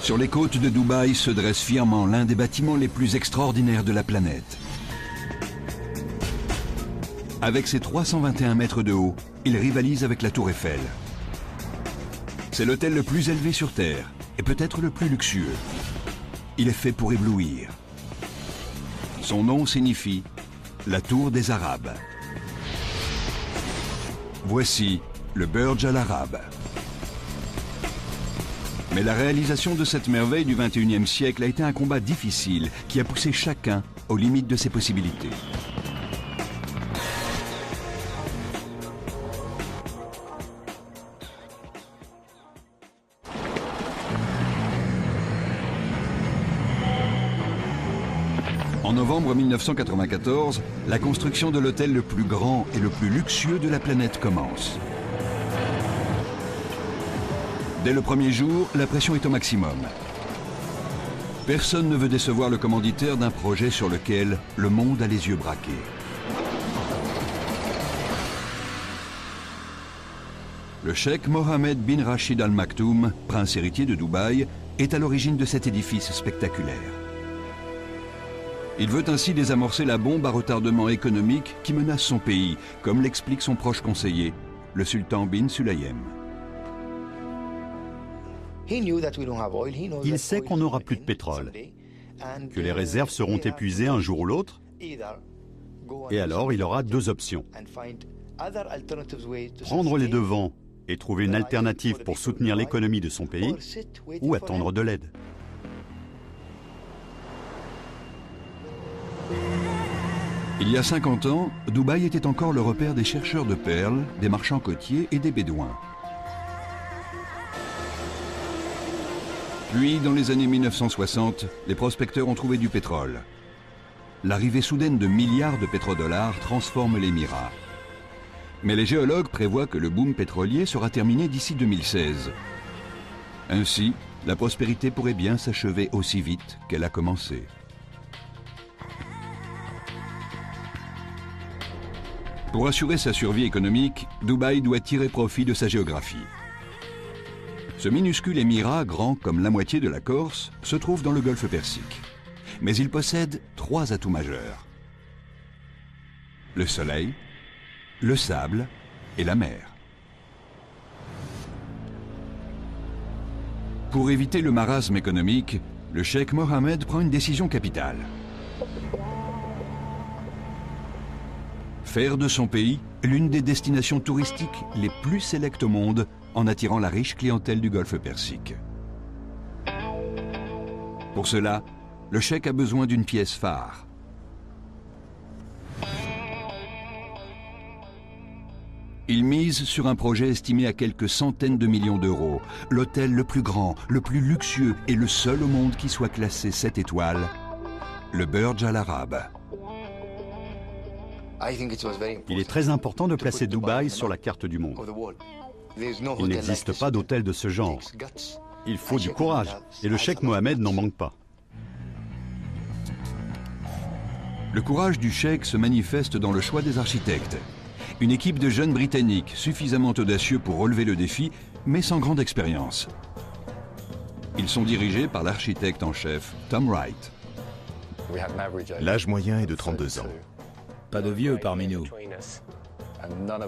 Sur les côtes de Dubaï se dresse fièrement l'un des bâtiments les plus extraordinaires de la planète. Avec ses 321 mètres de haut, il rivalise avec la Tour Eiffel. C'est l'hôtel le plus élevé sur Terre et peut-être le plus luxueux. Il est fait pour éblouir. Son nom signifie la Tour des Arabes. Voici le Burj Al Arab. Mais la réalisation de cette merveille du XXIe siècle a été un combat difficile qui a poussé chacun aux limites de ses possibilités. En novembre 1994, la construction de l'hôtel le plus grand et le plus luxueux de la planète commence. Dès le premier jour, la pression est au maximum. Personne ne veut décevoir le commanditaire d'un projet sur lequel le monde a les yeux braqués. Le cheikh Mohammed bin Rachid Al Maktoum, prince héritier de Dubaï, est à l'origine de cet édifice spectaculaire. Il veut ainsi désamorcer la bombe à retardement économique qui menace son pays, comme l'explique son proche conseiller, le sultan bin Sulayem. Il sait qu'on n'aura plus de pétrole, que les réserves seront épuisées un jour ou l'autre, et alors il aura deux options. Prendre les devants et trouver une alternative pour soutenir l'économie de son pays, ou attendre de l'aide. Il y a 50 ans, Dubaï était encore le repère des chercheurs de perles, des marchands côtiers et des bédouins. Puis, dans les années 1960, les prospecteurs ont trouvé du pétrole. L'arrivée soudaine de milliards de pétrodollars transforme l'émirat. Mais les géologues prévoient que le boom pétrolier sera terminé d'ici 2016. Ainsi, la prospérité pourrait bien s'achever aussi vite qu'elle a commencé. Pour assurer sa survie économique, Dubaï doit tirer profit de sa géographie. Ce minuscule émirat, grand comme la moitié de la Corse, se trouve dans le golfe Persique. Mais il possède trois atouts majeurs. Le soleil, le sable et la mer. Pour éviter le marasme économique, le cheikh Mohammed prend une décision capitale. Faire de son pays l'une des destinations touristiques les plus sélectes au monde en attirant la riche clientèle du golfe Persique. Pour cela, le cheikh a besoin d'une pièce phare. Il mise sur un projet estimé à quelques centaines de millions d'euros, l'hôtel le plus grand, le plus luxueux et le seul au monde qui soit classé 7 étoiles, le Burj Al Arab. Il est très important de placer Dubaï sur la carte du monde. Il n'existe pas d'hôtel de ce genre. Il faut du courage, et le cheikh Mohammed n'en manque pas. Le courage du cheikh se manifeste dans le choix des architectes. Une équipe de jeunes Britanniques suffisamment audacieux pour relever le défi, mais sans grande expérience. Ils sont dirigés par l'architecte en chef, Tom Wright. L'âge moyen est de 32 ans. Pas de vieux parmi nous.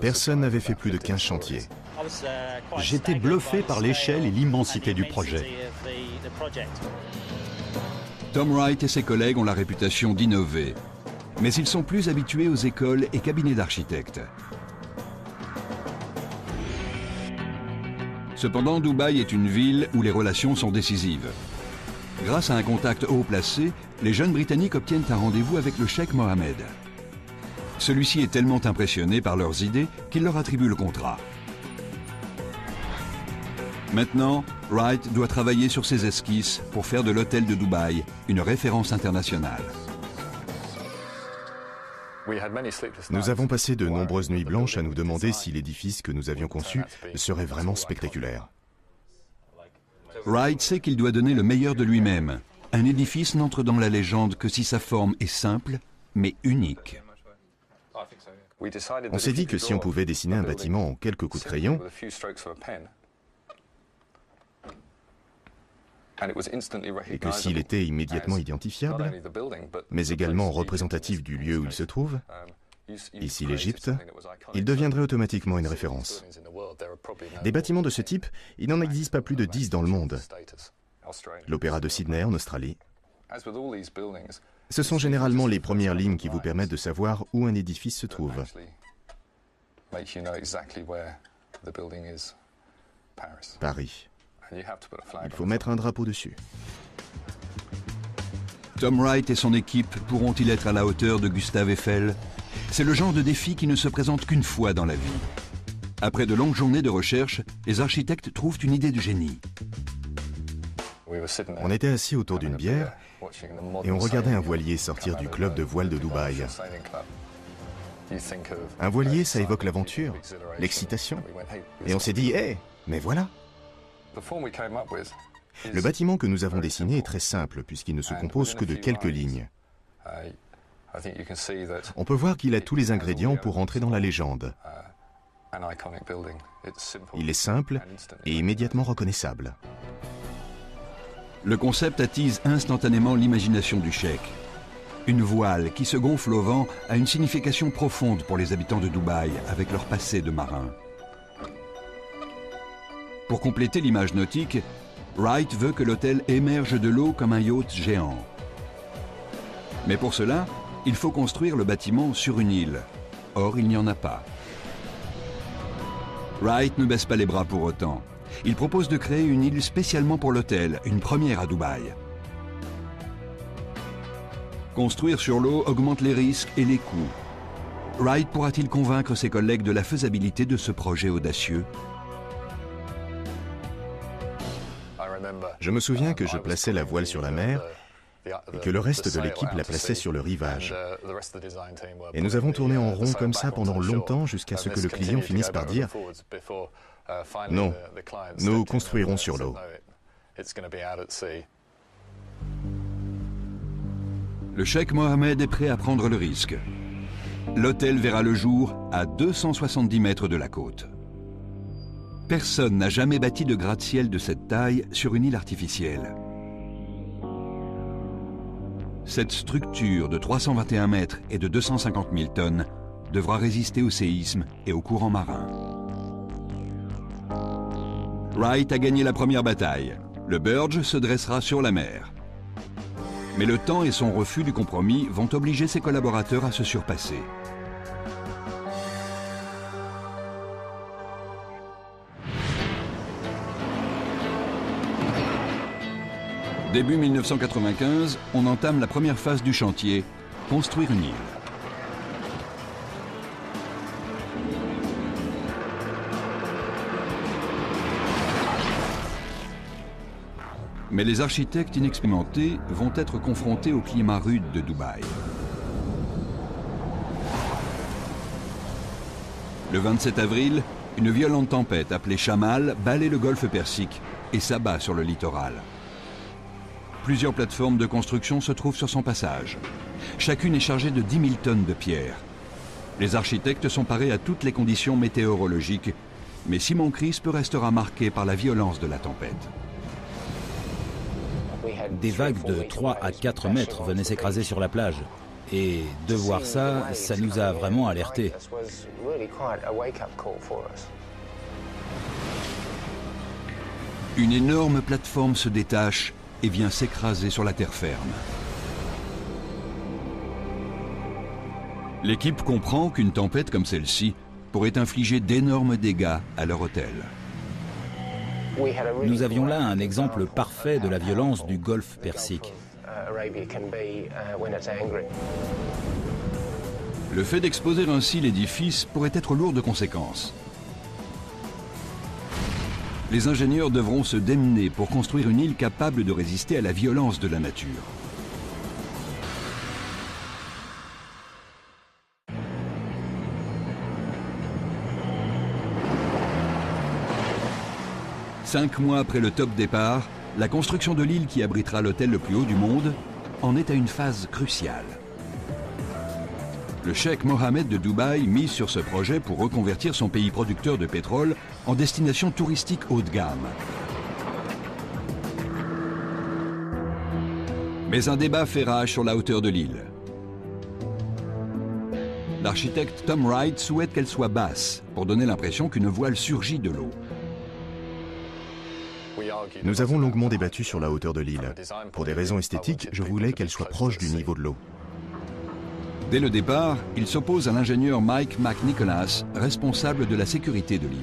Personne n'avait fait plus de 15 chantiers. J'étais bluffé par l'échelle et l'immensité du projet. Tom Wright et ses collègues ont la réputation d'innover, mais ils sont plus habitués aux écoles et cabinets d'architectes. Cependant, Dubaï est une ville où les relations sont décisives. Grâce à un contact haut placé, les jeunes Britanniques obtiennent un rendez-vous avec le cheikh Mohammed. Celui-ci est tellement impressionné par leurs idées qu'il leur attribue le contrat. Maintenant, Wright doit travailler sur ses esquisses pour faire de l'hôtel de Dubaï une référence internationale. Nous avons passé de nombreuses nuits blanches à nous demander si l'édifice que nous avions conçu serait vraiment spectaculaire. Wright sait qu'il doit donner le meilleur de lui-même. Un édifice n'entre dans la légende que si sa forme est simple, mais unique. On s'est dit que si on pouvait dessiner un bâtiment en quelques coups de crayon, et que s'il était immédiatement identifiable, mais également représentatif du lieu où il se trouve, ici l'Égypte, il deviendrait automatiquement une référence. Des bâtiments de ce type, il n'en existe pas plus de 10 dans le monde. L'Opéra de Sydney en Australie. Ce sont généralement les premières lignes qui vous permettent de savoir où un édifice se trouve. Paris. Il faut mettre un drapeau dessus. Tom Wright et son équipe pourront-ils être à la hauteur de Gustave Eiffel? C'est le genre de défi qui ne se présente qu'une fois dans la vie. Après de longues journées de recherche, les architectes trouvent une idée de génie. On était assis autour d'une bière et on regardait un voilier sortir du club de voile de Dubaï. Un voilier, ça évoque l'aventure, l'excitation. Et on s'est dit, hé, mais voilà! Le bâtiment que nous avons dessiné est très simple puisqu'il ne se compose que de quelques lignes. On peut voir qu'il a tous les ingrédients pour entrer dans la légende. Il est simple et immédiatement reconnaissable. Le concept attise instantanément l'imagination du cheikh. Une voile qui se gonfle au vent a une signification profonde pour les habitants de Dubaï avec leur passé de marin. Pour compléter l'image nautique, Wright veut que l'hôtel émerge de l'eau comme un yacht géant. Mais pour cela, il faut construire le bâtiment sur une île. Or, il n'y en a pas. Wright ne baisse pas les bras pour autant. Il propose de créer une île spécialement pour l'hôtel, une première à Dubaï. Construire sur l'eau augmente les risques et les coûts. Wright pourra-t-il convaincre ses collègues de la faisabilité de ce projet audacieux? Je me souviens que je plaçais la voile sur la mer et que le reste de l'équipe la plaçait sur le rivage. Et nous avons tourné en rond comme ça pendant longtemps jusqu'à ce que le client finisse par dire « Non, nous construirons sur l'eau ». Le cheikh Mohammed est prêt à prendre le risque. L'hôtel verra le jour à 270 mètres de la côte. Personne n'a jamais bâti de gratte-ciel de cette taille sur une île artificielle. Cette structure de 321 mètres et de 250 000 tonnes devra résister au séisme et aux courants marins. Wright a gagné la première bataille. Le Burj se dressera sur la mer. Mais le temps et son refus du compromis vont obliger ses collaborateurs à se surpasser. Début 1995, on entame la première phase du chantier, construire une île. Mais les architectes inexpérimentés vont être confrontés au climat rude de Dubaï. Le 27 avril, une violente tempête appelée Chamal balaie le golfe Persique et s'abat sur le littoral. Plusieurs plateformes de construction se trouvent sur son passage. Chacune est chargée de 10 000 tonnes de pierre. Les architectes sont parés à toutes les conditions météorologiques, mais Simon Crisp restera marqué par la violence de la tempête. Des vagues de 3 à 4 mètres venaient s'écraser sur la plage. Et de voir ça, ça nous a vraiment alertés. Une énorme plateforme se détache et vient s'écraser sur la terre ferme. L'équipe comprend qu'une tempête comme celle-ci pourrait infliger d'énormes dégâts à leur hôtel. Nous avions là un exemple parfait de la violence du golfe Persique. Le fait d'exposer ainsi l'édifice pourrait être lourd de conséquences. Les ingénieurs devront se démener pour construire une île capable de résister à la violence de la nature. Cinq mois après le top départ, la construction de l'île qui abritera l'hôtel le plus haut du monde en est à une phase cruciale. Le cheikh Mohammed de Dubaï mise sur ce projet pour reconvertir son pays producteur de pétrole en destination touristique haut de gamme. Mais un débat fait rage sur la hauteur de l'île. L'architecte Tom Wright souhaite qu'elle soit basse, pour donner l'impression qu'une voile surgit de l'eau. Nous avons longuement débattu sur la hauteur de l'île. Pour des raisons esthétiques, je voulais qu'elle soit proche du niveau de l'eau. Dès le départ, il s'oppose à l'ingénieur Mike McNicholas, responsable de la sécurité de l'île.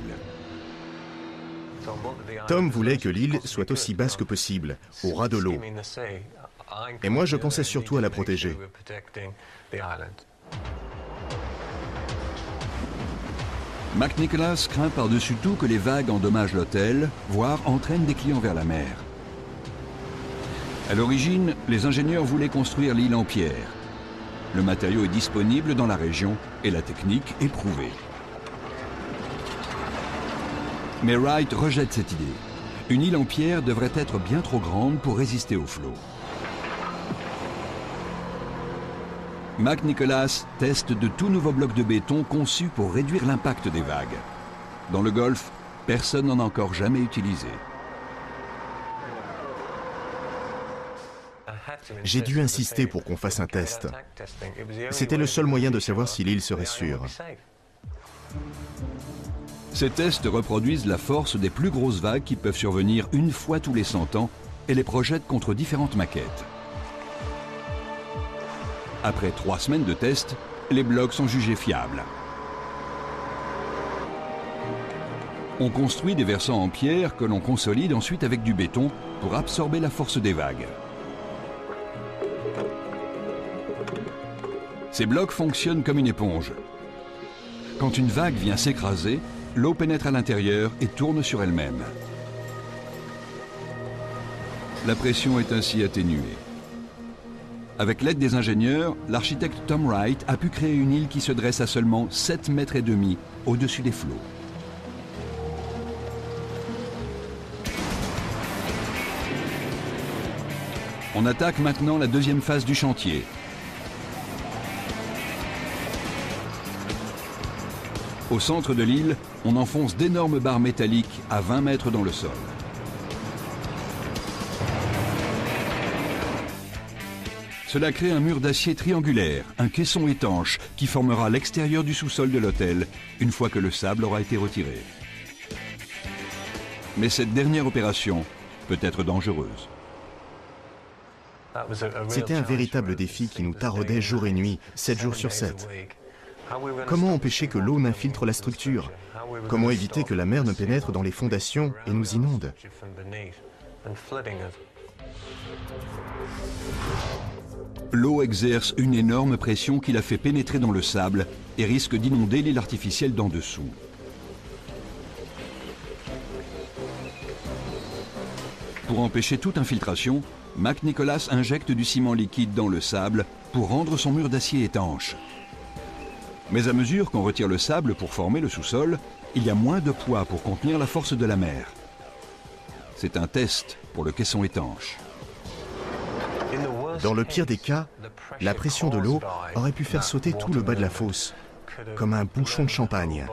Tom voulait que l'île soit aussi basse que possible, au ras de l'eau. Et moi, je pensais surtout à la protéger. McNicholas craint par-dessus tout que les vagues endommagent l'hôtel, voire entraînent des clients vers la mer. À l'origine, les ingénieurs voulaient construire l'île en pierre. Le matériau est disponible dans la région et la technique est prouvée. Mais Wright rejette cette idée. Une île en pierre devrait être bien trop grande pour résister aux flots. McNicholas teste de tout nouveaux blocs de béton conçus pour réduire l'impact des vagues. Dans le Golfe, personne n'en a encore jamais utilisé. J'ai dû insister pour qu'on fasse un test. C'était le seul moyen de savoir si l'île serait sûre. Ces tests reproduisent la force des plus grosses vagues qui peuvent survenir une fois tous les 100 ans et les projettent contre différentes maquettes. Après 3 semaines de tests, les blocs sont jugés fiables. On construit des versants en pierre que l'on consolide ensuite avec du béton pour absorber la force des vagues. Ces blocs fonctionnent comme une éponge. Quand une vague vient s'écraser, l'eau pénètre à l'intérieur et tourne sur elle-même. La pression est ainsi atténuée. Avec l'aide des ingénieurs, l'architecte Tom Wright a pu créer une île qui se dresse à seulement 7,5 mètres au-dessus des flots. On attaque maintenant la deuxième phase du chantier. Au centre de l'île, on enfonce d'énormes barres métalliques à 20 mètres dans le sol. Cela crée un mur d'acier triangulaire, un caisson étanche, qui formera l'extérieur du sous-sol de l'hôtel, une fois que le sable aura été retiré. Mais cette dernière opération peut être dangereuse. C'était un véritable défi qui nous taraudait jour et nuit, 7 jours sur 7. Comment empêcher que l'eau n'infiltre la structure? Comment éviter que la mer ne pénètre dans les fondations et nous inonde? L'eau exerce une énorme pression qui la fait pénétrer dans le sable et risque d'inonder l'île artificielle d'en dessous. Pour empêcher toute infiltration, McNicholas injecte du ciment liquide dans le sable pour rendre son mur d'acier étanche. Mais à mesure qu'on retire le sable pour former le sous-sol, il y a moins de poids pour contenir la force de la mer. C'est un test pour le caisson étanche. Dans le pire des cas, la pression de l'eau aurait pu faire sauter tout le bas de la fosse, comme un bouchon de champagne.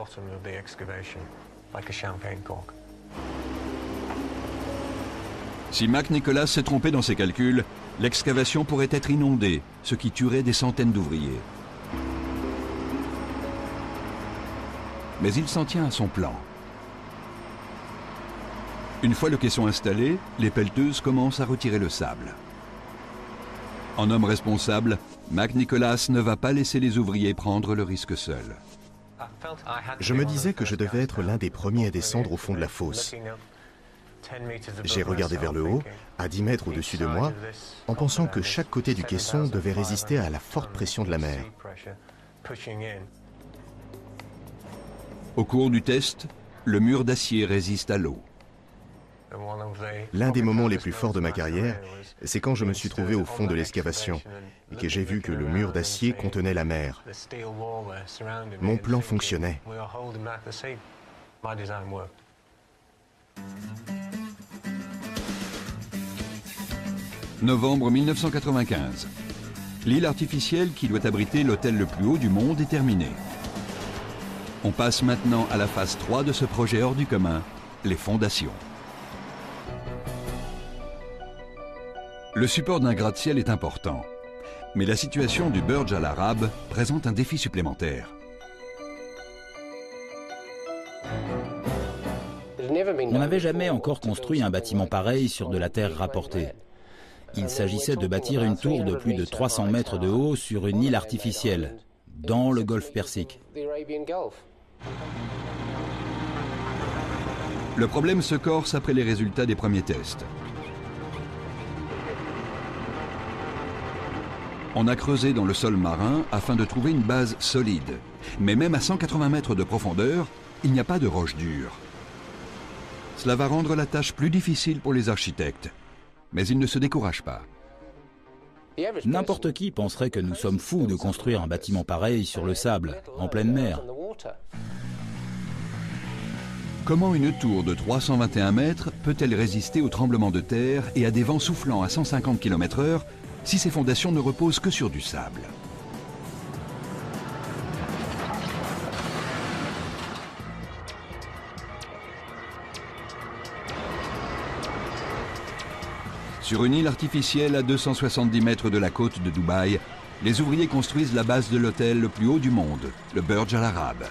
Si McNicholas s'est trompé dans ses calculs, l'excavation pourrait être inondée, ce qui tuerait des centaines d'ouvriers. Mais il s'en tient à son plan. Une fois le caisson installé, les pelleteuses commencent à retirer le sable. En homme responsable, McNicholas ne va pas laisser les ouvriers prendre le risque seuls. Je me disais que je devais être l'un des premiers à descendre au fond de la fosse. J'ai regardé vers le haut, à 10 mètres au-dessus de moi, en pensant que chaque côté du caisson devait résister à la forte pression de la mer. Au cours du test, le mur d'acier résiste à l'eau. L'un des moments les plus forts de ma carrière, c'est quand je me suis trouvé au fond de l'excavation et que j'ai vu que le mur d'acier contenait la mer. Mon plan fonctionnait. Novembre 1995. L'île artificielle qui doit abriter l'hôtel le plus haut du monde est terminée. On passe maintenant à la phase 3 de ce projet hors du commun, les fondations. Le support d'un gratte-ciel est important, mais la situation du Burj Al Arab présente un défi supplémentaire. On n'avait jamais encore construit un bâtiment pareil sur de la terre rapportée. Il s'agissait de bâtir une tour de plus de 300 mètres de haut sur une île artificielle, dans le golfe Persique. Le problème se corse après les résultats des premiers tests. On a creusé dans le sol marin afin de trouver une base solide. Mais même à 180 mètres de profondeur, il n'y a pas de roche dure. Cela va rendre la tâche plus difficile pour les architectes. Mais ils ne se découragent pas. N'importe qui penserait que nous sommes fous de construire un bâtiment pareil sur le sable, en pleine mer. Comment une tour de 321 mètres peut-elle résister aux tremblements de terre et à des vents soufflant à 150 km/h si ses fondations ne reposent que sur du sable? Sur une île artificielle à 270 mètres de la côte de Dubaï, les ouvriers construisent la base de l'hôtel le plus haut du monde, le Burj Al Arab.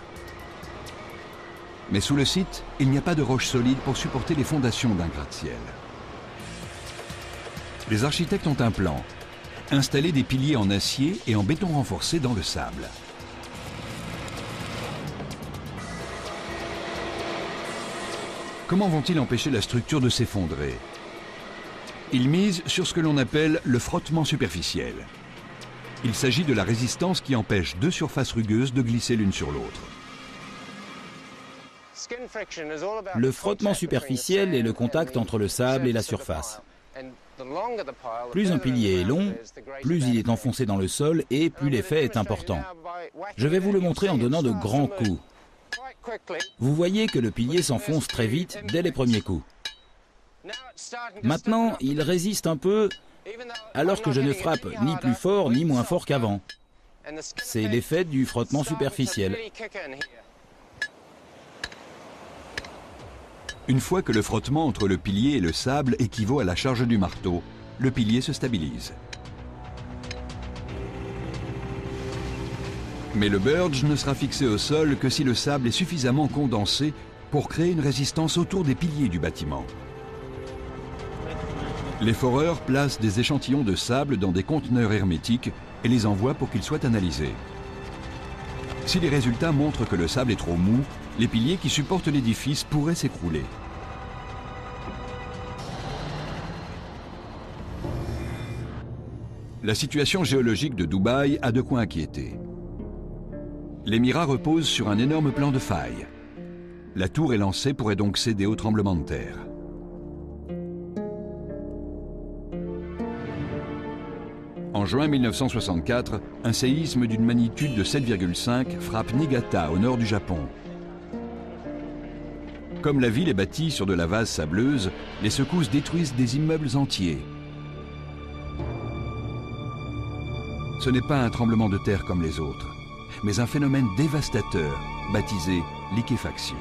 Mais sous le site, il n'y a pas de roche solide pour supporter les fondations d'un gratte-ciel. Les architectes ont un plan: installer des piliers en acier et en béton renforcé dans le sable. Comment vont-ils empêcher la structure de s'effondrer? Ils misent sur ce que l'on appelle le frottement superficiel. Il s'agit de la résistance qui empêche deux surfaces rugueuses de glisser l'une sur l'autre. Le frottement superficiel est le contact entre le sable et la surface. Plus un pilier est long, plus il est enfoncé dans le sol et plus l'effet est important. Je vais vous le montrer en donnant de grands coups. Vous voyez que le pilier s'enfonce très vite dès les premiers coups. Maintenant, il résiste un peu, alors que je ne frappe ni plus fort ni moins fort qu'avant. C'est l'effet du frottement superficiel. Une fois que le frottement entre le pilier et le sable équivaut à la charge du marteau, le pilier se stabilise. Mais le Burj ne sera fixé au sol que si le sable est suffisamment condensé pour créer une résistance autour des piliers du bâtiment. Les foreurs placent des échantillons de sable dans des conteneurs hermétiques et les envoient pour qu'ils soient analysés. Si les résultats montrent que le sable est trop mou, les piliers qui supportent l'édifice pourraient s'écrouler. La situation géologique de Dubaï a de quoi inquiéter. L'émirat repose sur un énorme plan de faille. La tour élancée pourrait donc céder au tremblement de terre. En juin 1964, un séisme d'une magnitude de 7,5 frappe Niigata, au nord du Japon. Comme la ville est bâtie sur de la vase sableuse, les secousses détruisent des immeubles entiers. Ce n'est pas un tremblement de terre comme les autres, mais un phénomène dévastateur, baptisé liquéfaction.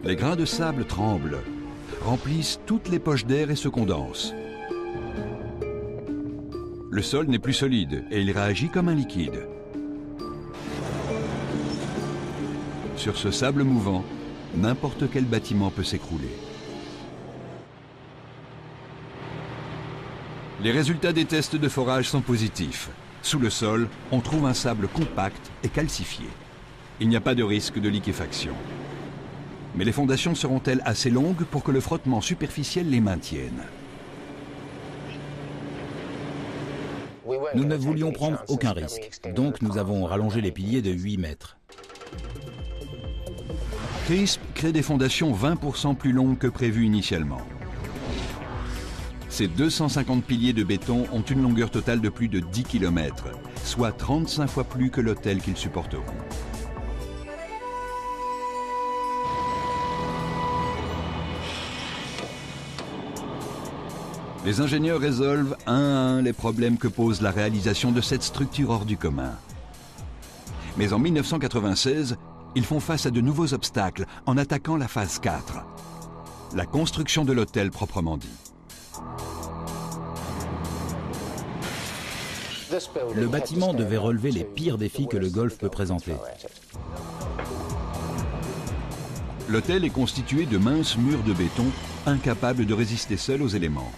Les grains de sable tremblent, remplissent toutes les poches d'air et se condensent. Le sol n'est plus solide et il réagit comme un liquide. Sur ce sable mouvant, n'importe quel bâtiment peut s'écrouler. Les résultats des tests de forage sont positifs. Sous le sol, on trouve un sable compact et calcifié. Il n'y a pas de risque de liquéfaction. Mais les fondations seront-elles assez longues pour que le frottement superficiel les maintienne? Nous ne voulions prendre aucun risque, donc nous avons rallongé les piliers de 8 mètres. CRISP crée des fondations 20% plus longues que prévu initialement. Ces 250 piliers de béton ont une longueur totale de plus de 10 km, soit 35 fois plus que l'hôtel qu'ils supporteront. Les ingénieurs résolvent un à un les problèmes que pose la réalisation de cette structure hors du commun. Mais en 1996, ils font face à de nouveaux obstacles en attaquant la phase 4. la construction de l'hôtel proprement dit. Le bâtiment devait relever les pires défis que le golfe peut présenter. L'hôtel est constitué de minces murs de béton, incapables de résister seuls aux éléments.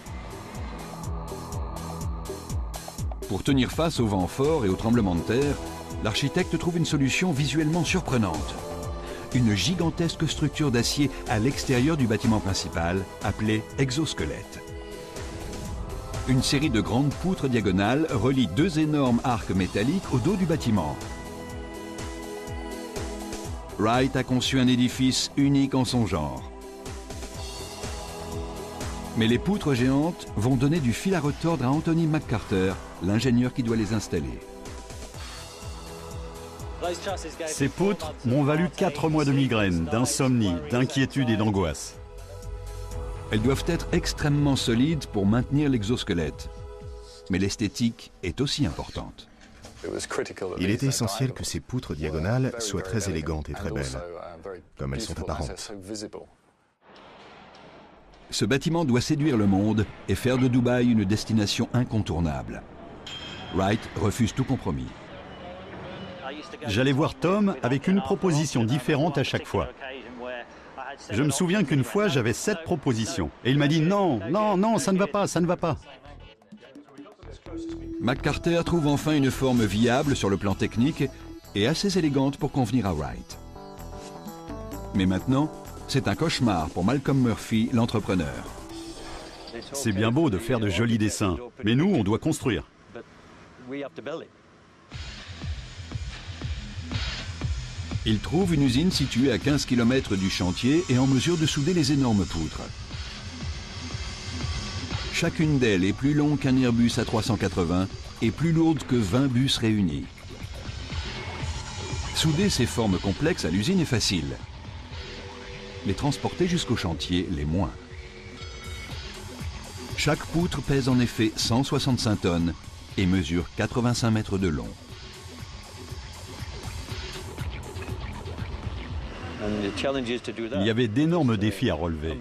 Pour tenir face aux vents forts et aux tremblements de terre, l'architecte trouve une solution visuellement surprenante. Une gigantesque structure d'acier à l'extérieur du bâtiment principal, appelée exosquelette. Une série de grandes poutres diagonales relie deux énormes arcs métalliques au dos du bâtiment. Wright a conçu un édifice unique en son genre. Mais les poutres géantes vont donner du fil à retordre à Anthony McCarter, l'ingénieur qui doit les installer. Ces poutres m'ont valu 4 mois de migraine, d'insomnie, d'inquiétude et d'angoisse. Elles doivent être extrêmement solides pour maintenir l'exosquelette. Mais l'esthétique est aussi importante. Il était essentiel que ces poutres diagonales soient très élégantes et très belles, comme elles sont apparentes. Ce bâtiment doit séduire le monde et faire de Dubaï une destination incontournable. Wright refuse tout compromis. J'allais voir Tom avec une proposition différente à chaque fois. Je me souviens qu'une fois, j'avais 7 propositions. Et il m'a dit non, non, non, ça ne va pas, ça ne va pas. McCarter trouve enfin une forme viable sur le plan technique et assez élégante pour convenir à Wright. Mais maintenant, c'est un cauchemar pour Malcolm Murphy, l'entrepreneur. C'est bien beau de faire de jolis dessins, mais nous, on doit construire. Il trouve une usine située à 15 km du chantier et en mesure de souder les énormes poutres. Chacune d'elles est plus longue qu'un Airbus A380 et plus lourde que 20 bus réunis. Souder ces formes complexes à l'usine est facile. Les transporter jusqu'au chantier, les moins. Chaque poutre pèse en effet 165 tonnes et mesure 85 mètres de long. Il y avait d'énormes défis à relever.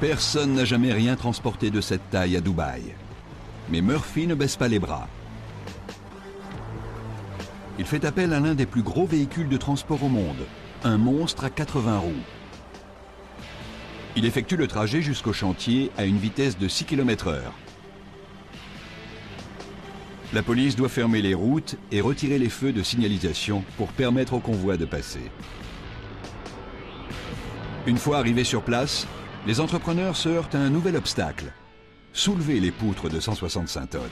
Personne n'a jamais rien transporté de cette taille à Dubaï. Mais Murphy ne baisse pas les bras. Il fait appel à l'un des plus gros véhicules de transport au monde, un monstre à 80 roues. Il effectue le trajet jusqu'au chantier à une vitesse de 6 km/h. La police doit fermer les routes et retirer les feux de signalisation pour permettre au convoi de passer. Une fois arrivés sur place, les entrepreneurs se heurtent à un nouvel obstacle, soulever les poutres de 165 tonnes.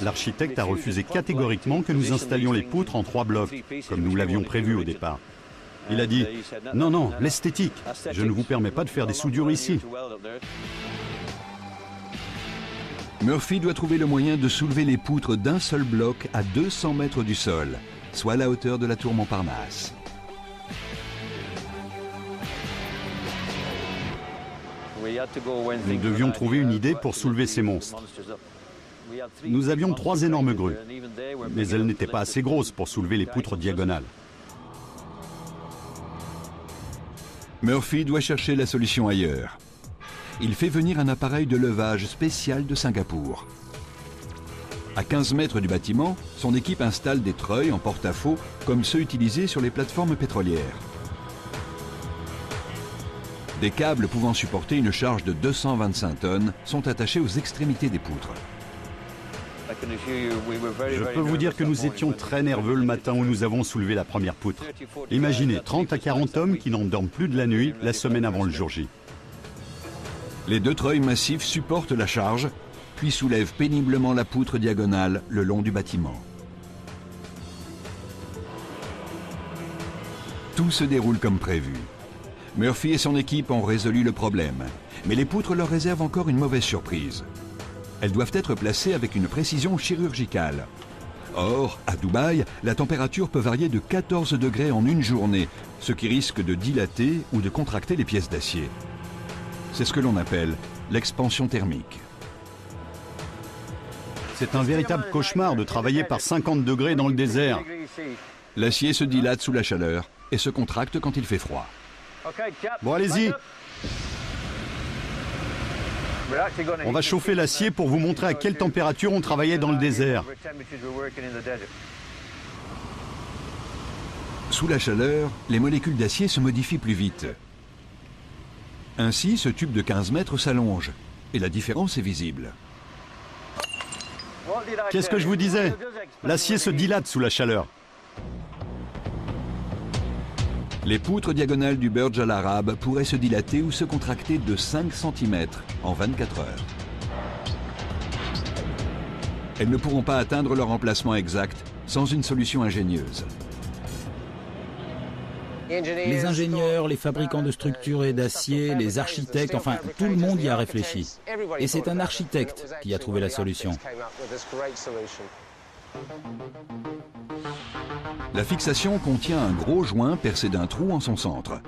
L'architecte a refusé catégoriquement que nous installions les poutres en 3 blocs, comme nous l'avions prévu au départ. Il a dit « Non, non, l'esthétique, je ne vous permets pas de faire des soudures ici ». Murphy doit trouver le moyen de soulever les poutres d'un seul bloc à 200 mètres du sol, soit la hauteur de la tour Montparnasse. Nous devions trouver une idée pour soulever ces monstres. Nous avions 3 énormes grues, mais elles n'étaient pas assez grosses pour soulever les poutres diagonales. Murphy doit chercher la solution ailleurs. Il fait venir un appareil de levage spécial de Singapour. À 15 mètres du bâtiment, son équipe installe des treuils en porte-à-faux comme ceux utilisés sur les plateformes pétrolières. Des câbles pouvant supporter une charge de 225 tonnes sont attachés aux extrémités des poutres. Je peux vous dire que nous étions très nerveux le matin où nous avons soulevé la première poutre. Imaginez 30 à 40 hommes qui n'en dorment plus de la nuit la semaine avant le jour J. Les 2 treuils massifs supportent la charge, puis soulèvent péniblement la poutre diagonale le long du bâtiment. Tout se déroule comme prévu. Murphy et son équipe ont résolu le problème, mais les poutres leur réservent encore une mauvaise surprise. Elles doivent être placées avec une précision chirurgicale. Or, à Dubaï, la température peut varier de 14 degrés en une journée, ce qui risque de dilater ou de contracter les pièces d'acier. C'est ce que l'on appelle l'expansion thermique. C'est un véritable cauchemar de travailler par 50 degrés dans le désert. L'acier se dilate sous la chaleur et se contracte quand il fait froid. Bon, allez-y. On va chauffer l'acier pour vous montrer à quelle température on travaillait dans le désert. Sous la chaleur, les molécules d'acier se modifient plus vite. Ainsi, ce tube de 15 mètres s'allonge et la différence est visible. Qu'est-ce que je vous disais? L'acier se dilate sous la chaleur. Les poutres diagonales du Burj Al Arab pourraient se dilater ou se contracter de 5 cm en 24 heures. Elles ne pourront pas atteindre leur emplacement exact sans une solution ingénieuse. Les ingénieurs, les fabricants de structures et d'acier, les architectes, enfin, tout le monde y a réfléchi. Et c'est un architecte qui a trouvé la solution. La fixation contient un gros joint percé d'un trou en son centre.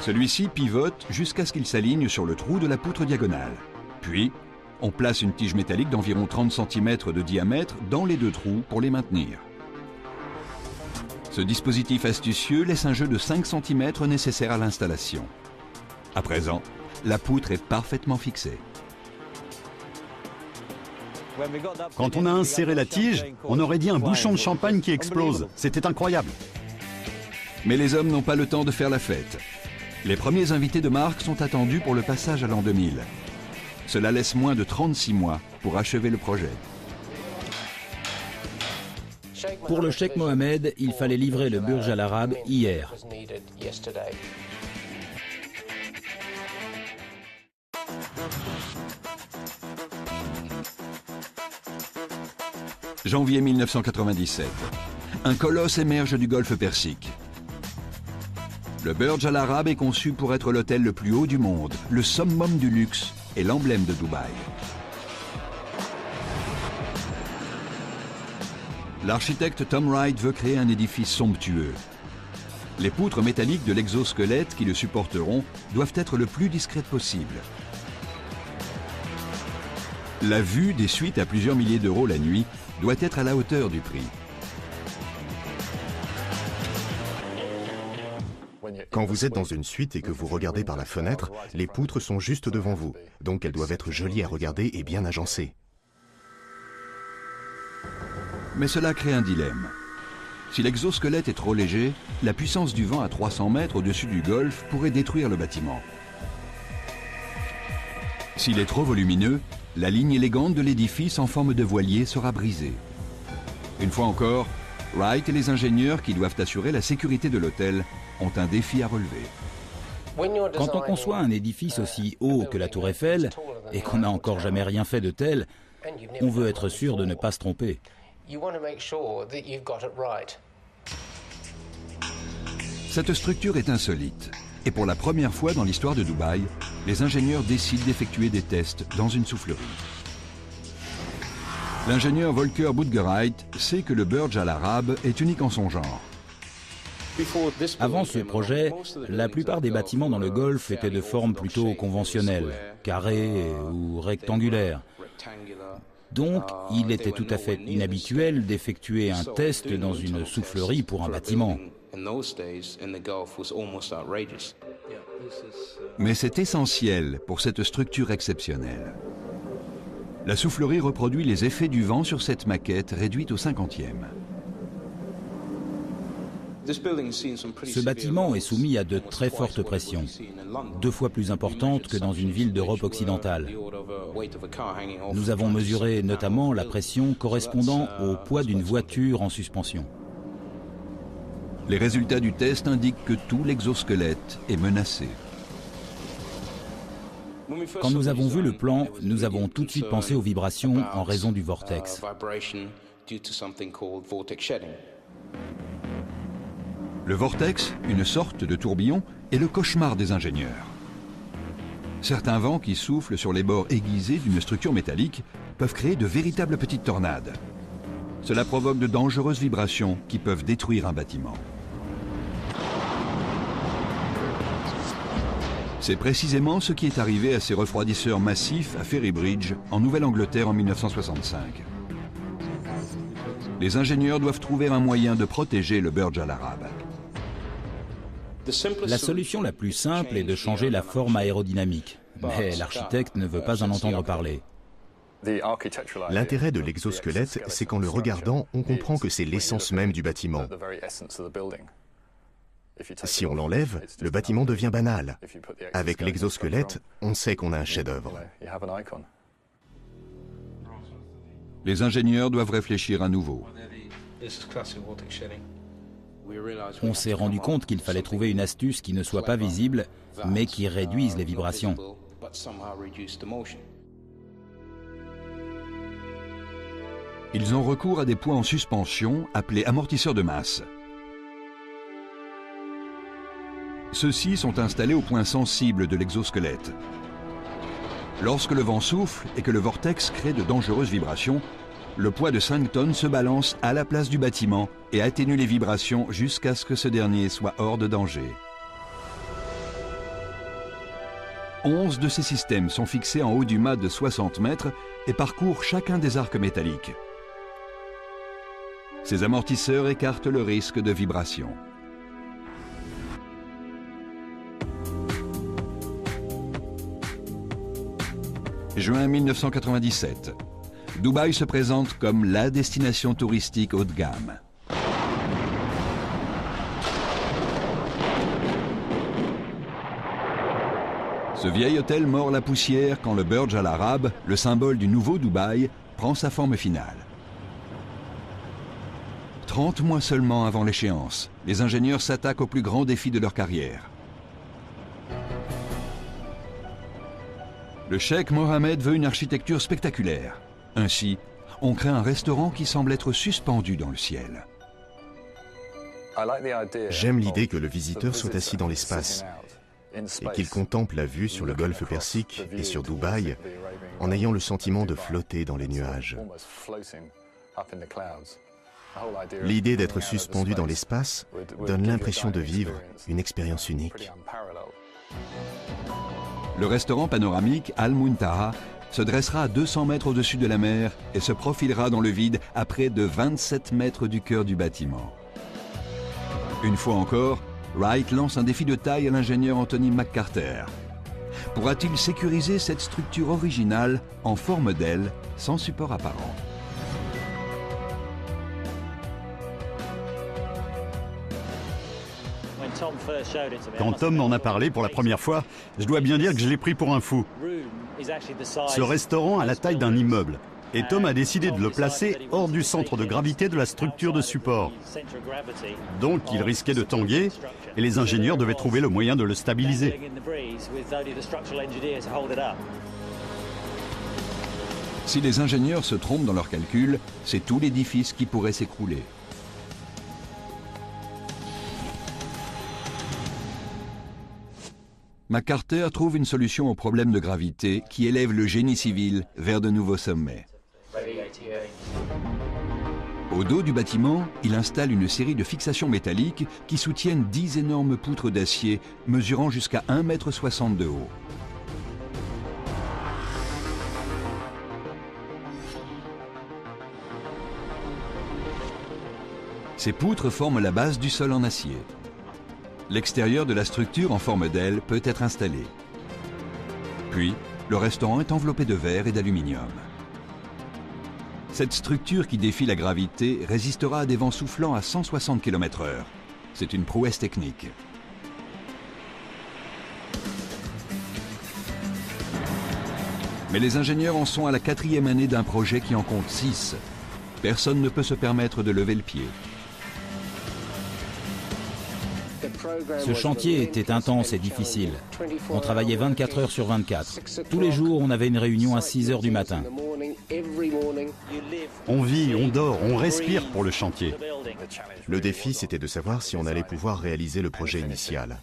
Celui-ci pivote jusqu'à ce qu'il s'aligne sur le trou de la poutre diagonale. Puis, on place une tige métallique d'environ 30 cm de diamètre dans les deux trous pour les maintenir. Ce dispositif astucieux laisse un jeu de 5 cm nécessaire à l'installation. À présent, la poutre est parfaitement fixée. Quand on a inséré la tige, on aurait dit un bouchon de champagne qui explose. C'était incroyable. Mais les hommes n'ont pas le temps de faire la fête. Les premiers invités de marque sont attendus pour le passage à l'an 2000. Cela laisse moins de 36 mois pour achever le projet. Pour le cheikh Mohammed, il fallait livrer le Burj Al Arab hier. Janvier 1997. Un colosse émerge du golfe Persique. Le Burj Al Arab est conçu pour être l'hôtel le plus haut du monde, le summum du luxe et l'emblème de Dubaï. L'architecte Tom Wright veut créer un édifice somptueux. Les poutres métalliques de l'exosquelette qui le supporteront doivent être le plus discrètes possible. La vue des suites à plusieurs milliers d'euros la nuit doit être à la hauteur du prix. Quand vous êtes dans une suite et que vous regardez par la fenêtre, les poutres sont juste devant vous, donc elles doivent être jolies à regarder et bien agencées. Mais cela crée un dilemme. Si l'exosquelette est trop léger, la puissance du vent à 300 mètres au-dessus du golfe pourrait détruire le bâtiment. S'il est trop volumineux, la ligne élégante de l'édifice en forme de voilier sera brisée. Une fois encore, Wright et les ingénieurs qui doivent assurer la sécurité de l'hôtel ont un défi à relever. Quand on conçoit un édifice aussi haut que la Tour Eiffel, et qu'on n'a encore jamais rien fait de tel, on veut être sûr de ne pas se tromper. Cette structure est insolite. Et pour la première fois dans l'histoire de Dubaï, les ingénieurs décident d'effectuer des tests dans une soufflerie. L'ingénieur Volker Budgereit sait que le Burj Al Arab est unique en son genre. Avant ce projet, la plupart des bâtiments dans le Golfe étaient de forme plutôt conventionnelle, carrée ou rectangulaire. Donc, il était tout à fait inhabituel d'effectuer un test dans une soufflerie pour un bâtiment. Mais c'est essentiel pour cette structure exceptionnelle. La soufflerie reproduit les effets du vent sur cette maquette réduite au 50e. Ce bâtiment est soumis à de très fortes pressions, 2 fois plus importantes que dans une ville d'Europe occidentale. Nous avons mesuré notamment la pression correspondant au poids d'une voiture en suspension. Les résultats du test indiquent que tout l'exosquelette est menacé. Quand nous avons vu le plan, nous avons tout de suite pensé aux vibrations en raison du vortex. Le vortex, une sorte de tourbillon, est le cauchemar des ingénieurs. Certains vents qui soufflent sur les bords aiguisés d'une structure métallique peuvent créer de véritables petites tornades. Cela provoque de dangereuses vibrations qui peuvent détruire un bâtiment. C'est précisément ce qui est arrivé à ces refroidisseurs massifs à Ferrybridge, en Nouvelle-Angleterre en 1965. Les ingénieurs doivent trouver un moyen de protéger le Burj Al Arab. La solution la plus simple est de changer la forme aérodynamique. Mais l'architecte ne veut pas en entendre parler. L'intérêt de l'exosquelette, c'est qu'en le regardant, on comprend que c'est l'essence même du bâtiment. Si on l'enlève, le bâtiment devient banal. Avec l'exosquelette, on sait qu'on a un chef-d'œuvre. Les ingénieurs doivent réfléchir à nouveau. On s'est rendu compte qu'il fallait trouver une astuce qui ne soit pas visible, mais qui réduise les vibrations. Ils ont recours à des poids en suspension appelés amortisseurs de masse. Ceux-ci sont installés au point sensible de l'exosquelette. Lorsque le vent souffle et que le vortex crée de dangereuses vibrations, le poids de 5 tonnes se balance à la place du bâtiment et atténue les vibrations jusqu'à ce que ce dernier soit hors de danger. 11 de ces systèmes sont fixés en haut du mât de 60 mètres et parcourent chacun des arcs métalliques. Ces amortisseurs écartent le risque de vibration. Juin 1997. Dubaï se présente comme la destination touristique haut de gamme. Ce vieil hôtel mord la poussière quand le Burj Al Arab, le symbole du nouveau Dubaï, prend sa forme finale. 30 mois seulement avant l'échéance, les ingénieurs s'attaquent au plus grand défi de leur carrière. Le cheikh Mohammed veut une architecture spectaculaire. Ainsi, on crée un restaurant qui semble être suspendu dans le ciel. J'aime l'idée que le visiteur soit assis dans l'espace et qu'il contemple la vue sur le golfe Persique et sur Dubaï en ayant le sentiment de flotter dans les nuages. L'idée d'être suspendu dans l'espace donne l'impression de vivre une expérience unique. Le restaurant panoramique Al Muntaha se dressera à 200 mètres au-dessus de la mer et se profilera dans le vide à près de 27 mètres du cœur du bâtiment. Une fois encore, Wright lance un défi de taille à l'ingénieur Anthony McCarter. Pourra-t-il sécuriser cette structure originale en forme d'aile sans support apparent ? Quand Tom m'en a parlé pour la première fois, je dois bien dire que je l'ai pris pour un fou. Ce restaurant a la taille d'un immeuble et Tom a décidé de le placer hors du centre de gravité de la structure de support. Donc il risquait de tanguer et les ingénieurs devaient trouver le moyen de le stabiliser. Si les ingénieurs se trompent dans leurs calculs, c'est tout l'édifice qui pourrait s'écrouler. McCarter trouve une solution au problème de gravité qui élève le génie civil vers de nouveaux sommets. Au dos du bâtiment, il installe une série de fixations métalliques qui soutiennent 10 énormes poutres d'acier mesurant jusqu'à 1,60 m de haut. Ces poutres forment la base du sol en acier. L'extérieur de la structure en forme d'aile peut être installé. Puis, le restaurant est enveloppé de verre et d'aluminium. Cette structure qui défie la gravité résistera à des vents soufflant à 160 km/h. C'est une prouesse technique. Mais les ingénieurs en sont à la 4e année d'un projet qui en compte 6. Personne ne peut se permettre de lever le pied. Ce chantier était intense et difficile. On travaillait 24 heures sur 24. Tous les jours, on avait une réunion à 6 heures du matin. On vit, on dort, on respire pour le chantier. Le défi, c'était de savoir si on allait pouvoir réaliser le projet initial.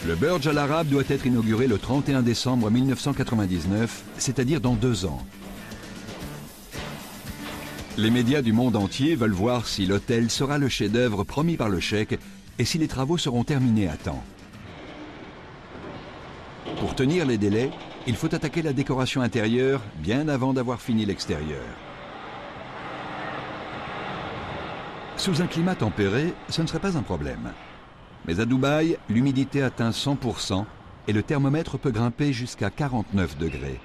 Le Burj Al Arab doit être inauguré le 31 décembre 1999, c'est-à-dire dans 2 ans. Les médias du monde entier veulent voir si l'hôtel sera le chef-d'œuvre promis par le cheikh et si les travaux seront terminés à temps. Pour tenir les délais, il faut attaquer la décoration intérieure bien avant d'avoir fini l'extérieur. Sous un climat tempéré, ce ne serait pas un problème. Mais à Dubaï, l'humidité atteint 100% et le thermomètre peut grimper jusqu'à 49 degrés.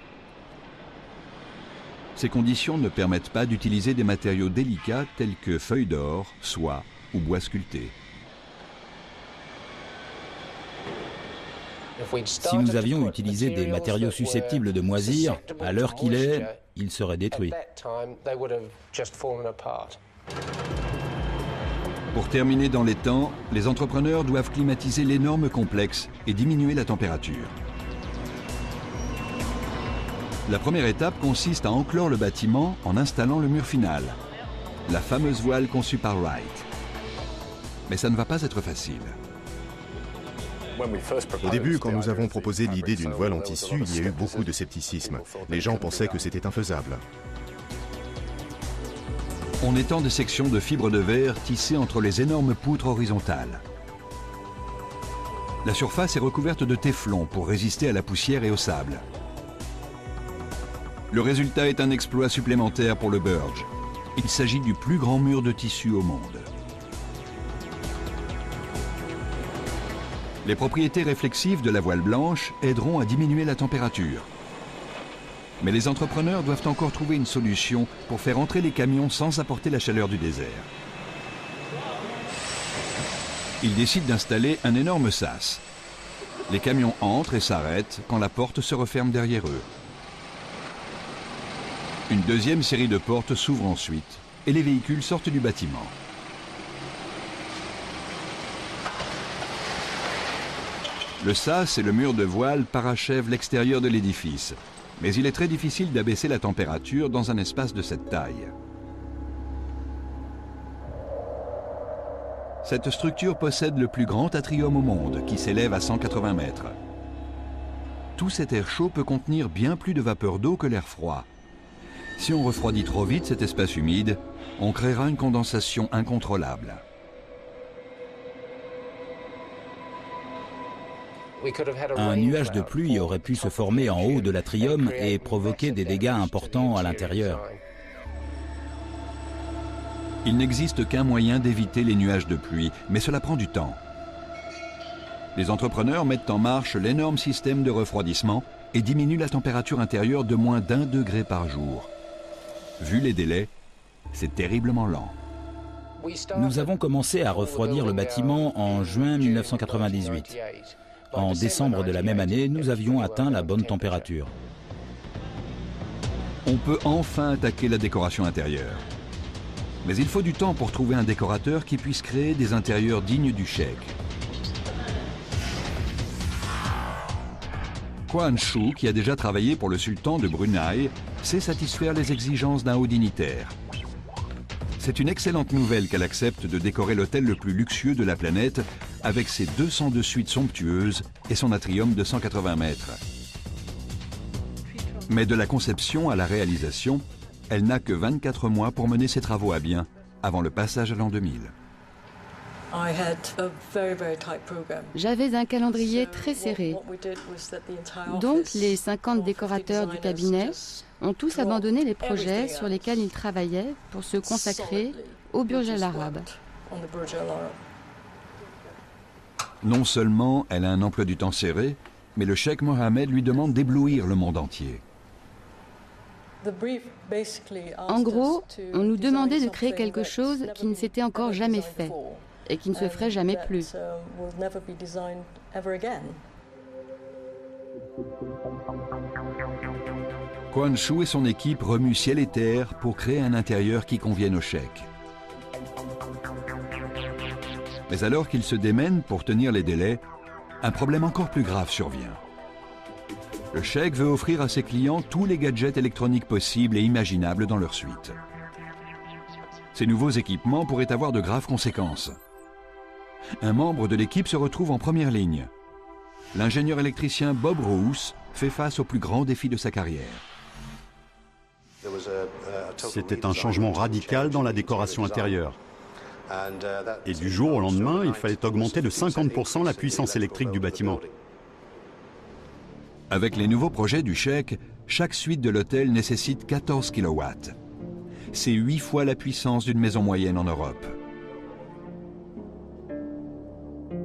Ces conditions ne permettent pas d'utiliser des matériaux délicats tels que feuilles d'or, soie ou bois sculpté. Si nous avions utilisé des matériaux susceptibles de moisir, à l'heure qu'il est, ils seraient détruits. Pour terminer dans les temps, les entrepreneurs doivent climatiser l'énorme complexe et diminuer la température. La première étape consiste à enclore le bâtiment en installant le mur final, la fameuse voile conçue par Wright. Mais ça ne va pas être facile. Au début, quand nous avons proposé l'idée d'une voile en tissu, il y a eu beaucoup de scepticisme. Les gens pensaient que c'était infaisable. On étend des sections de fibres de verre tissées entre les énormes poutres horizontales. La surface est recouverte de téflon pour résister à la poussière et au sable. Le résultat est un exploit supplémentaire pour le Burj. Il s'agit du plus grand mur de tissu au monde. Les propriétés réflexives de la voile blanche aideront à diminuer la température. Mais les entrepreneurs doivent encore trouver une solution pour faire entrer les camions sans apporter la chaleur du désert. Ils décident d'installer un énorme sas. Les camions entrent et s'arrêtent quand la porte se referme derrière eux. Une deuxième série de portes s'ouvre ensuite et les véhicules sortent du bâtiment. Le sas et le mur de voile parachèvent l'extérieur de l'édifice, mais il est très difficile d'abaisser la température dans un espace de cette taille. Cette structure possède le plus grand atrium au monde, qui s'élève à 180 mètres. Tout cet air chaud peut contenir bien plus de vapeur d'eau que l'air froid. Si on refroidit trop vite cet espace humide, on créera une condensation incontrôlable. Un nuage de pluie aurait pu se former en haut de l'atrium et provoquer des dégâts importants à l'intérieur. Il n'existe qu'un moyen d'éviter les nuages de pluie, mais cela prend du temps. Les entrepreneurs mettent en marche l'énorme système de refroidissement et diminuent la température intérieure de moins d'1 degré par jour. Vu les délais, c'est terriblement lent. Nous avons commencé à refroidir le bâtiment en juin 1998. En décembre de la même année, nous avions atteint la bonne température. On peut enfin attaquer la décoration intérieure. Mais il faut du temps pour trouver un décorateur qui puisse créer des intérieurs dignes du cheikh. Quan Shu, qui a déjà travaillé pour le sultan de Brunei, sait satisfaire les exigences d'un haut dignitaire. C'est une excellente nouvelle qu'elle accepte de décorer l'hôtel le plus luxueux de la planète avec ses 202 suites somptueuses et son atrium de 180 mètres. Mais de la conception à la réalisation, elle n'a que 24 mois pour mener ses travaux à bien avant le passage à l'an 2000. J'avais un calendrier très serré. Donc les 50 décorateurs du cabinet ont tous abandonné les projets sur lesquels ils travaillaient pour se consacrer au Burj Al Arab. Non seulement elle a un emploi du temps serré, mais le cheikh Mohammed lui demande d'éblouir le monde entier. En gros, on nous demandait de créer quelque chose qui ne s'était encore jamais fait et qui ne se ferait jamais plus. Quan Shu et son équipe remuent ciel et terre pour créer un intérieur qui convienne au cheikh. Mais alors qu'ils se démènent pour tenir les délais, un problème encore plus grave survient. Le cheikh veut offrir à ses clients tous les gadgets électroniques possibles et imaginables dans leur suite. Ces nouveaux équipements pourraient avoir de graves conséquences. Un membre de l'équipe se retrouve en première ligne. L'ingénieur électricien Bob Roos fait face au plus grand défi de sa carrière. C'était un changement radical dans la décoration intérieure. Et du jour au lendemain, il fallait augmenter de 50% la puissance électrique du bâtiment. Avec les nouveaux projets du Sheikh, chaque suite de l'hôtel nécessite 14 kW. C'est 8 fois la puissance d'une maison moyenne en Europe.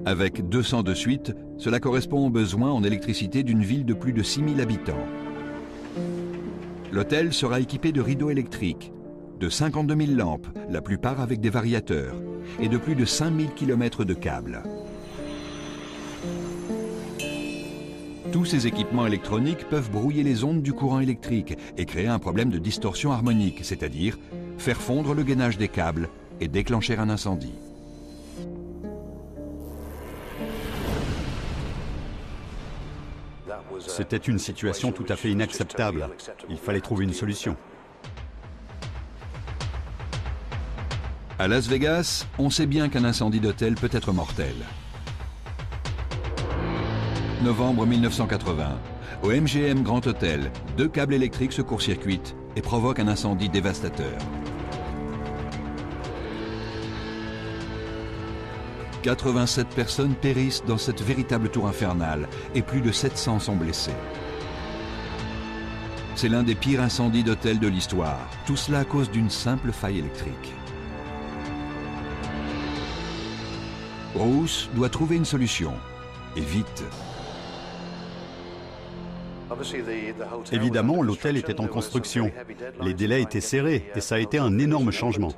Avec 202 suites, cela correspond aux besoins en électricité d'une ville de plus de 6000 habitants. L'hôtel sera équipé de rideaux électriques, de 52 000 lampes, la plupart avec des variateurs, et de plus de 5000 km de câbles. Tous ces équipements électroniques peuvent brouiller les ondes du courant électrique et créer un problème de distorsion harmonique, c'est-à-dire faire fondre le gainage des câbles et déclencher un incendie. C'était une situation tout à fait inacceptable. Il fallait trouver une solution. À Las Vegas, on sait bien qu'un incendie d'hôtel peut être mortel. Novembre 1980, au MGM Grand Hôtel, 2 câbles électriques se court-circuitent et provoquent un incendie dévastateur. 87 personnes périssent dans cette véritable tour infernale et plus de 700 sont blessés. C'est l'un des pires incendies d'hôtel de l'histoire, tout cela à cause d'une simple faille électrique. Bruce doit trouver une solution, et vite. Évidemment, l'hôtel était en construction. Les délais étaient serrés et ça a été un énorme changement.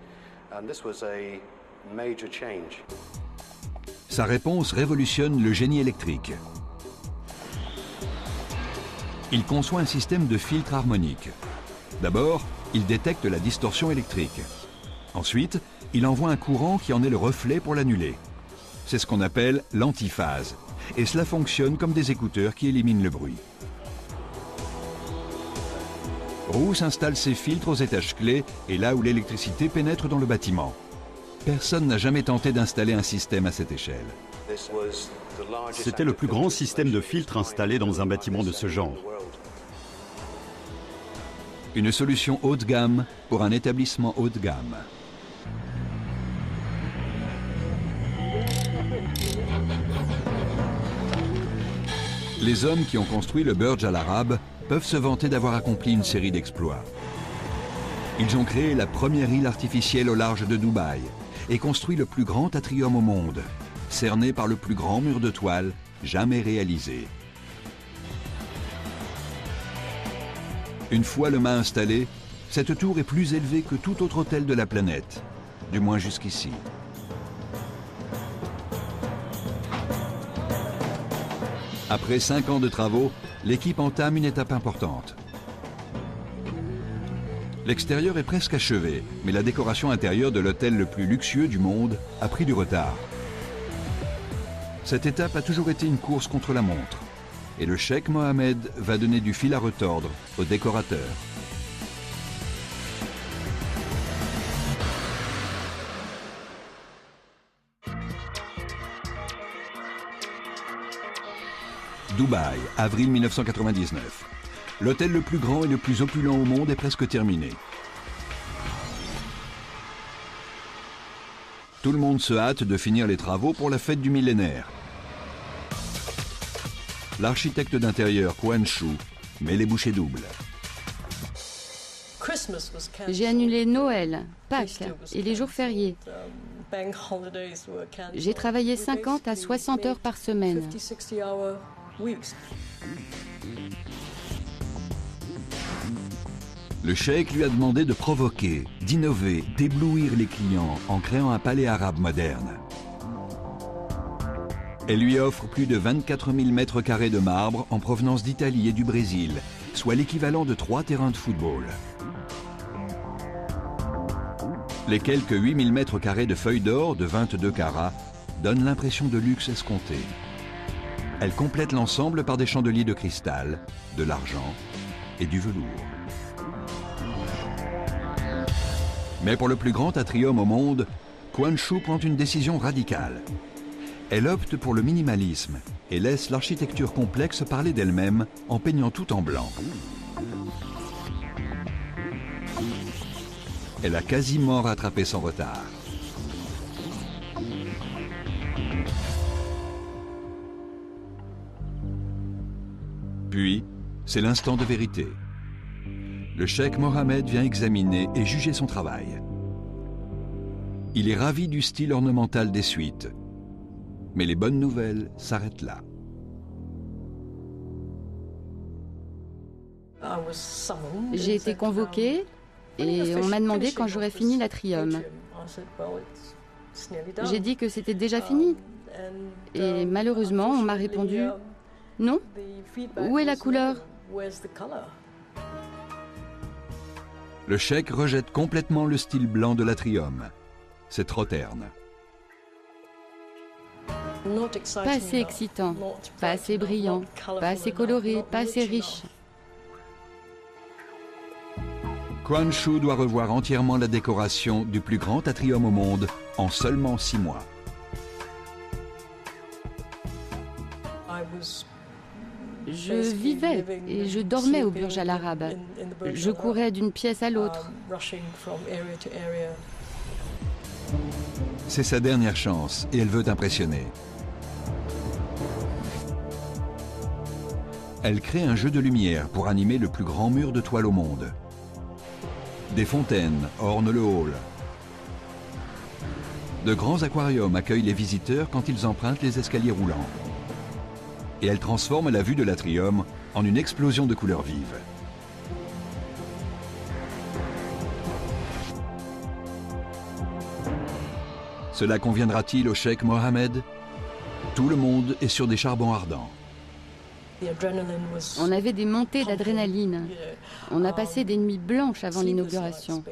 Sa réponse révolutionne le génie électrique. Il conçoit un système de filtre harmonique. D'abord, il détecte la distorsion électrique. Ensuite, il envoie un courant qui en est le reflet pour l'annuler. C'est ce qu'on appelle l'antiphase. Et cela fonctionne comme des écouteurs qui éliminent le bruit. Bruce installe ses filtres aux étages clés et là où l'électricité pénètre dans le bâtiment. Personne n'a jamais tenté d'installer un système à cette échelle. C'était le plus grand système de filtres installé dans un bâtiment de ce genre. Une solution haut de gamme pour un établissement haut de gamme. Les hommes qui ont construit le Burj Al Arab peuvent se vanter d'avoir accompli une série d'exploits. Ils ont créé la première île artificielle au large de Dubaï et construit le plus grand atrium au monde, cerné par le plus grand mur de toile jamais réalisé. Une fois le mât installé, cette tour est plus élevée que tout autre hôtel de la planète, du moins jusqu'ici. Après 5 ans de travaux, l'équipe entame une étape importante. L'extérieur est presque achevé, mais la décoration intérieure de l'hôtel le plus luxueux du monde a pris du retard. Cette étape a toujours été une course contre la montre. Et le cheikh Mohammed va donner du fil à retordre aux décorateurs. Dubaï, avril 1999. L'hôtel le plus grand et le plus opulent au monde est presque terminé. Tout le monde se hâte de finir les travaux pour la fête du millénaire. L'architecte d'intérieur Quan Chu met les bouchées doubles. J'ai annulé Noël, Pâques et les jours fériés. J'ai travaillé 50 à 60 heures par semaine. Le cheikh lui a demandé de provoquer, d'innover, d'éblouir les clients en créant un palais arabe moderne. Elle lui offre plus de 24 000 mètres carrés de marbre en provenance d'Italie et du Brésil, soit l'équivalent de 3 terrains de football. Les quelques 8 000 mètres carrés de feuilles d'or de 22 carats donnent l'impression de luxe escompté. Elle complète l'ensemble par des chandeliers de cristal, de l'argent et du velours. Mais pour le plus grand atrium au monde, Quan Chu prend une décision radicale. Elle opte pour le minimalisme et laisse l'architecture complexe parler d'elle-même en peignant tout en blanc. Elle a quasiment rattrapé son retard. Puis, c'est l'instant de vérité. Le cheikh Mohammed vient examiner et juger son travail. Il est ravi du style ornemental des suites. Mais les bonnes nouvelles s'arrêtent là. J'ai été convoquée et on m'a demandé quand j'aurais fini l'atrium. J'ai dit que c'était déjà fini. Et malheureusement, on m'a répondu « Non, où est la couleur ?» Le cheikh rejette complètement le style blanc de l'atrium. C'est trop terne. Pas assez excitant, pas assez brillant, pas assez coloré, pas assez riche. Quan Chu doit revoir entièrement la décoration du plus grand atrium au monde en seulement 6 mois. Je vivais et je dormais au Burj Al Arab. Je courais d'une pièce à l'autre. C'est sa dernière chance et elle veut impressionner. Elle crée un jeu de lumière pour animer le plus grand mur de toile au monde. Des fontaines ornent le hall. De grands aquariums accueillent les visiteurs quand ils empruntent les escaliers roulants. Et elle transforme la vue de l'atrium en une explosion de couleurs vives. Cela conviendra-t-il au cheikh Mohammed? Tout le monde est sur des charbons ardents. On avait des montées d'adrénaline. On a passé des nuits blanches avant l'inauguration.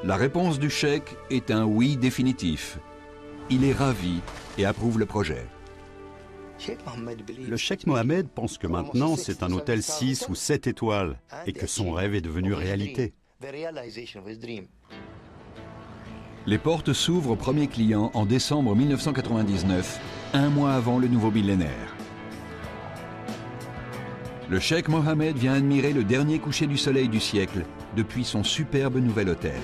La réponse du cheikh est un oui définitif. Il est ravi et approuve le projet. Le cheikh Mohammed pense que maintenant c'est un hôtel 6 ou 7 étoiles et que son rêve est devenu réalité. Les portes s'ouvrent aux premiers clients en décembre 1999, un mois avant le nouveau millénaire. Le cheikh Mohammed vient admirer le dernier coucher du soleil du siècle depuis son superbe nouvel hôtel.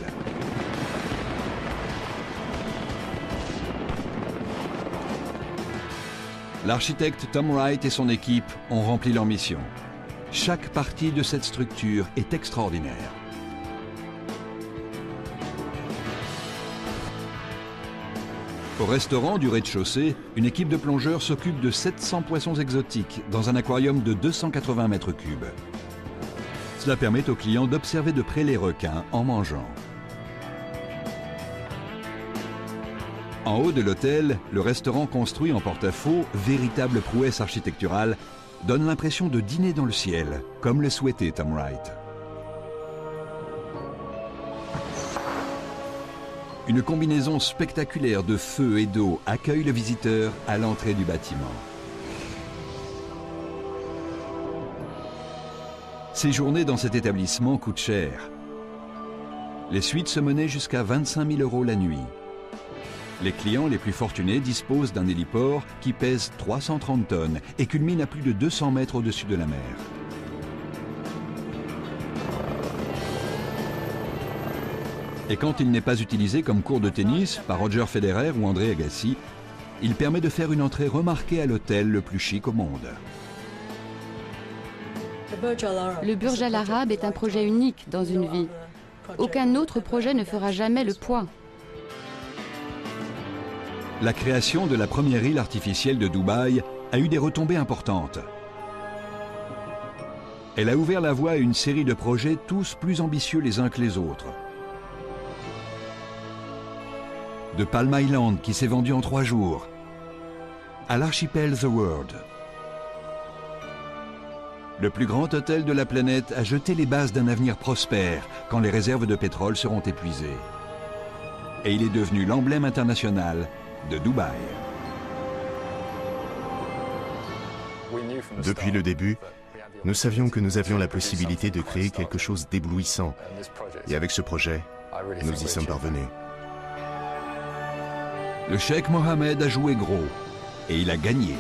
L'architecte Tom Wright et son équipe ont rempli leur mission. Chaque partie de cette structure est extraordinaire. Au restaurant du rez-de-chaussée, une équipe de plongeurs s'occupe de 700 poissons exotiques dans un aquarium de 280 mètres cubes. Cela permet aux clients d'observer de près les requins en mangeant. En haut de l'hôtel, le restaurant construit en porte-à-faux, véritable prouesse architecturale, donne l'impression de dîner dans le ciel, comme le souhaitait Tom Wright. Une combinaison spectaculaire de feu et d'eau accueille le visiteur à l'entrée du bâtiment. Séjourner dans cet établissement coûte cher. Les suites se menaient jusqu'à 25 000 € la nuit. Les clients les plus fortunés disposent d'un héliport qui pèse 330 tonnes et culmine à plus de 200 mètres au-dessus de la mer. Et quand il n'est pas utilisé comme court de tennis par Roger Federer ou André Agassi, il permet de faire une entrée remarquée à l'hôtel le plus chic au monde. Le Burj Al Arab est un projet unique dans une vie. Aucun autre projet ne fera jamais le poids. La création de la première île artificielle de Dubaï a eu des retombées importantes. Elle a ouvert la voie à une série de projets tous plus ambitieux les uns que les autres. De Palm Island qui s'est vendu en 3 jours, à l'archipel The World. Le plus grand hôtel de la planète a jeté les bases d'un avenir prospère quand les réserves de pétrole seront épuisées. Et il est devenu l'emblème international de Dubaï. Depuis le début, nous savions que nous avions la possibilité de créer quelque chose d'éblouissant. Et avec ce projet, nous y sommes parvenus. Le cheikh Mohammed a joué gros et il a gagné.